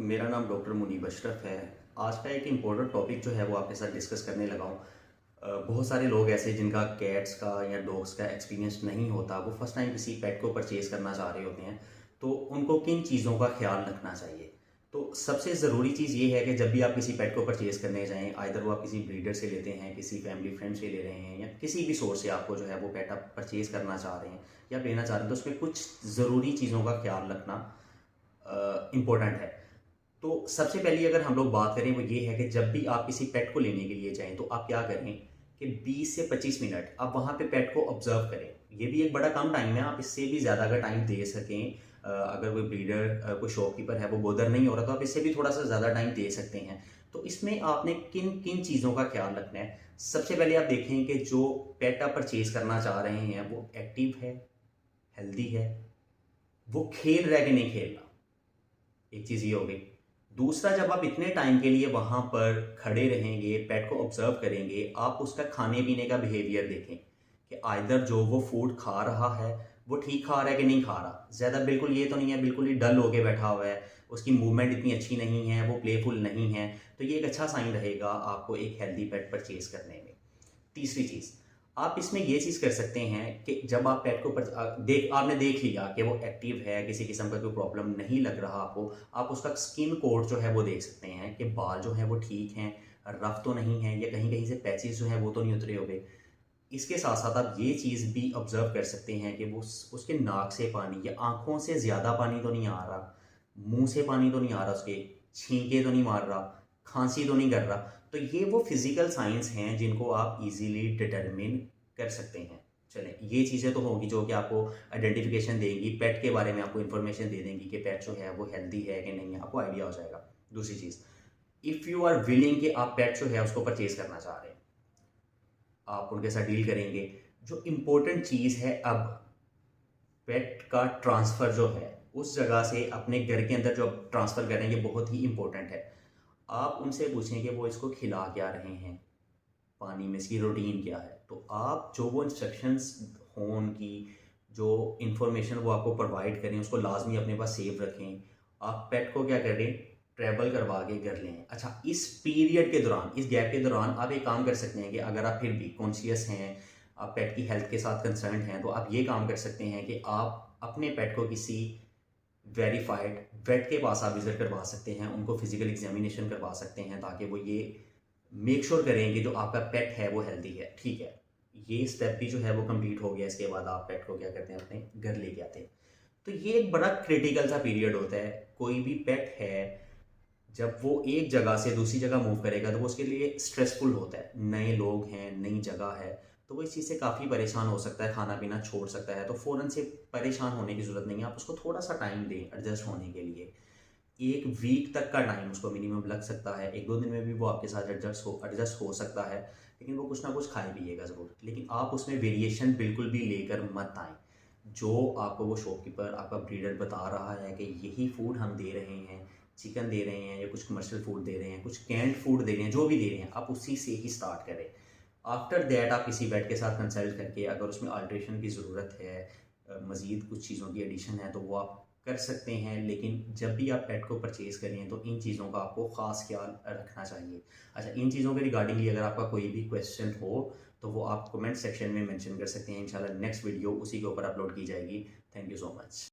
मेरा नाम डॉक्टर मुनीब अशरफ है। आज का एक इम्पोर्टेंट टॉपिक जो है वो आपके साथ डिस्कस करने लगा हूँ। बहुत सारे लोग ऐसे जिनका कैट्स का या डॉग्स का एक्सपीरियंस नहीं होता, वो फर्स्ट टाइम किसी पेट को परचेज़ करना चाह रहे होते हैं, तो उनको किन चीज़ों का ख्याल रखना चाहिए। तो सबसे ज़रूरी चीज़ ये है कि जब भी आप किसी पेट को परचेज़ करने जाएँ, आइदर वो आप किसी ब्रीडर से लेते हैं, किसी फैमिली फ्रेंड से ले रहे हैं या किसी भी सोर्स से आपको जो है वो पेट आप परचेज़ करना चाह रहे हैं या लेना चाह रहे हैं, तो उसमें कुछ ज़रूरी चीज़ों का ख्याल रखना इम्पोर्टेंट है। तो सबसे पहली अगर हम लोग बात करें वो ये है कि जब भी आप किसी पेट को लेने के लिए जाएँ तो आप क्या करें कि 20 से 25 मिनट आप वहाँ पे पेट को ऑब्ज़र्व करें। ये भी एक बड़ा कम टाइम है, आप इससे भी ज़्यादा अगर टाइम दे सकें, अगर कोई ब्रीडर कोई शॉपकीपर है वो बोदर नहीं हो रहा, तो आप इससे भी थोड़ा-सा ज़्यादा टाइम दे सकते हैं। तो इसमें आपने किन-किन चीज़ों का ख़्याल रखना है। सबसे पहले आप देखें कि जो पेट आप परचेज़ करना चाह रहे हैं वो एक्टिव है, हेल्दी है, वो खेल रहा है कि नहीं खेल रहा। एक चीज़ ये हो गई। दूसरा, जब आप इतने टाइम के लिए वहाँ पर खड़े रहेंगे, पेट को ऑब्ज़र्व करेंगे, आप उसका खाने-पीने का बिहेवियर देखें कि आइदर जो वो फूड खा रहा है, वो ठीक खा रहा है कि नहीं खा रहा। ज़्यादा बिल्कुल ये तो नहीं है, बिल्कुल ही डल होके बैठा हुआ है, उसकी मूवमेंट इतनी अच्छी नहीं है, वो प्लेफुल नहीं है, तो ये एक अच्छा साइन रहेगा आपको एक हेल्दी पेट परचेज़ करने में। तीसरी चीज़, आप इसमें ये चीज़ कर सकते हैं कि जब आप पेट को आपने देख लिया कि वो एक्टिव है, किसी किस्म का कोई प्रॉब्लम नहीं लग रहा आपको, आप उसका स्किन कोड जो है वो देख सकते हैं कि बाल जो हैं वो ठीक हैं, रफ़ तो नहीं है या कहीं-कहीं से पैचेज़ जो हैं वो तो नहीं उतरे हुए। इसके साथ-साथ आप ये चीज़ भी ऑब्ज़र्व कर सकते हैं कि वो उसके नाक से पानी या आँखों से ज़्यादा पानी तो नहीं आ रहा, मुँह से पानी तो नहीं आ रहा उसके, छींके तो नहीं मार रहा, खाँसी तो नहीं कर रहा। तो ये वो फ़िज़िकल साइन्स हैं जिनको आप ईज़िली डिटरमिन कर सकते हैं। चलें, ये चीज़ें तो होंगी जो कि आपको आइडेंटिफ़िकेशन देंगी, पेट के बारे में आपको इन्फॉर्मेशन दे देंगी कि पेट जो है वो हेल्दी है कि नहीं है, आपको आइडिया हो जाएगा। दूसरी चीज़, इफ़ यू आर विलिंग कि आप पेट जो है उसको परचेज़ करना चाह रहे हैं, आप उनके साथ डील करेंगे। जो इम्पोर्टेंट चीज़ है अब, पेट का ट्रांसफ़र जो है, उस जगह से अपने घर के अंदर जो आप ट्रांसफ़र कर रहे हैं, ये बहुत ही इम्पोर्टेंट है। आप उनसे पूछें कि वो इसको खिला क्या रहे हैं, पानी में इसकी रूटीन क्या है। तो आप जो वो इंस्ट्रक्शंस हों उनकी, जो इन्फॉर्मेशन वो आपको प्रोवाइड करें, उसको लाज़मी अपने पास सेव रखें। आप पेट को क्या करें, ट्रैवल करवा के घर लें। अच्छा, इस पीरियड के दौरान, इस गैप के दौरान आप एक काम कर सकते हैं कि अगर आप फिर भी कॉन्शियस हैं, आप पेट की हेल्थ के साथ कंसर्न्ड हैं, तो आप ये काम कर सकते हैं कि आप अपने पेट को किसी वेरीफाइड वेट के पास आप विज़िट करवा सकते हैं, उनको फिज़िकल एग्ज़ामिनेशन करवा सकते हैं, ताकि वो ये मेक श्योर करें कि जो आपका पेट है वो हेल्दी है। ठीक है, ये स्टेप भी जो है वो कंप्लीट हो गया, इसके बाद आप पेट को क्या करते हैं, अपने घर लेके आते हैं। तो ये एक बड़ा क्रिटिकल सा पीरियड होता है। कोई भी पेट है, जब वो एक जगह से दूसरी जगह मूव करेगा तो वो उसके लिए स्ट्रेसफुल होता है। नए लोग हैं, नई जगह है, तो वो इस चीज़ से काफ़ी परेशान हो सकता है, खाना-पीना छोड़ सकता है। तो फ़ौरन से परेशान होने की ज़रूरत नहीं है, आप उसको थोड़ा-सा टाइम दें एडजस्ट होने के लिए। 1 वीक तक का टाइम उसको मिनिमम लग सकता है। 1-2 दिन में भी वो आपके साथ एडजस्ट हो सकता है, लेकिन वो कुछ ना कुछ खाए पिएगा ज़रूर। लेकिन आप उसमें वेरिएशन बिल्कुल भी लेकर मत आएँ। जो आपको वो शॉपकीपर, आपका ब्रीडर बता रहा है कि यही फूड हम दे रहे हैं, चिकन दे रहे हैं या कुछ कमर्शियल फूड दे रहे हैं, कुछ कैन्ड फूड दे रहे हैं, जो भी दे रहे हैं, आप उसी से ही स्टार्ट करें। आफ्टर दैट आप किसी वेट के साथ कंसल्ट करके अगर उसमें अल्ट्रेशन की ज़रूरत है, मज़ीद कुछ चीज़ों की एडिशन है, तो वो आप कर सकते हैं। लेकिन जब भी आप पेट को परचेज़ करें तो इन चीज़ों का आपको ख़ास ख्याल रखना चाहिए। अच्छा, इन चीज़ों के रिगार्डिंगली अगर आपका कोई भी क्वेश्चन हो तो वो आप कमेंट सेक्शन में मेंशन कर सकते हैं। इंशाल्लाह नेक्स्ट वीडियो उसी के ऊपर अपलोड की जाएगी। Thank you so much.